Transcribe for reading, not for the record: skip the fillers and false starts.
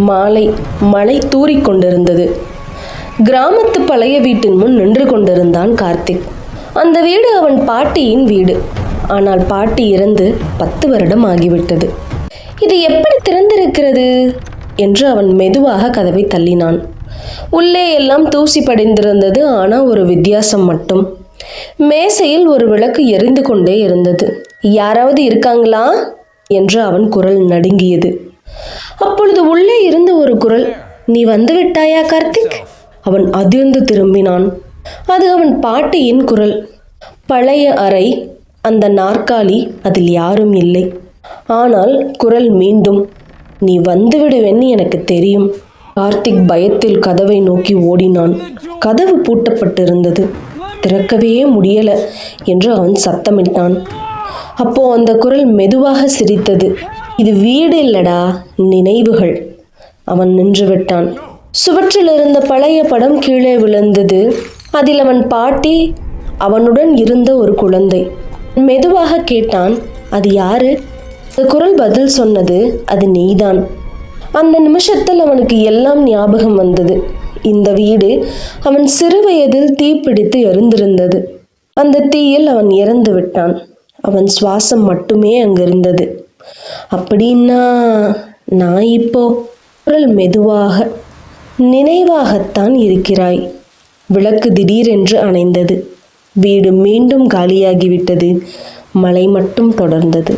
மாலை மழை தூறிக்கொண்டிருந்தது. கிராமத்து பழைய வீட்டின் முன் நின்று கொண்டிருந்தான் கார்த்திக். அந்த வீடு அவன் பாட்டியின் வீடு. ஆனால் பாட்டி இறந்து 10 வருடம் ஆகிவிட்டது. இது எப்படி திறந்திருக்கிறது என்று அவன் மெதுவாக கதவை தள்ளினான். உள்ளே எல்லாம் தூசி படிந்திருந்தது. ஆனால் ஒரு வித்தியாசம் மட்டும். மேசையில் ஒரு விளக்கு எரிந்து கொண்டே இருந்தது. யாராவது இருக்காங்களா என்று அவன் குரல் நடுங்கியது. அப்பொழுது உள்ளே இருந்து ஒரு குரல், நீ வந்து விட்டாயா கார்த்திக்? அவன் அதிர்ந்து திரும்பினான். அது அவன் பாட்டியின் குரல். பழைய அறை, அந்த நாற்காலி, அதில் யாரும் இல்லை. ஆனால் குரல் மீண்டும், நீ வந்து விடுவேன்னு எனக்கு தெரியும். கார்த்திக் பயத்தில் கதவை நோக்கி ஓடினான். கதவு பூட்டப்பட்டிருந்தது. திறக்கவே முடியல என்று அவன் சத்தமிட்டான். அப்போ அந்த குரல் மெதுவாக சிரித்தது. இது வீடு இல்லடா, நினைவுகள். அவன் நின்று விட்டான். சுவற்றில் இருந்த பழைய படம் கீழே விழுந்தது. அதில் அவன் பாட்டி, அவனுடன் இருந்த ஒரு குழந்தை. மெதுவாக கேட்டான், அது யாரு? அந்த குரல் பதில் சொன்னது, அது நீதான். அந்த நிமிஷத்தில் அவனுக்கு எல்லாம் ஞாபகம் வந்தது. இந்த வீடு அவன் சிறு வயதில் தீப்பிடித்து எரிந்திருந்தது. அந்த தீயில் அவன் இறந்து விட்டான். அவன் சுவாசம் மட்டுமே அங்கிருந்தது. அப்படின்னா நான் இப்போ? குரல் மெதுவாக, நினைவாகத்தான் இருக்கிறாய். விளக்கு திடீரென்று அணைந்தது. வீடு மீண்டும் காலியாகிவிட்டது. மழை மட்டும் தொடர்ந்தது.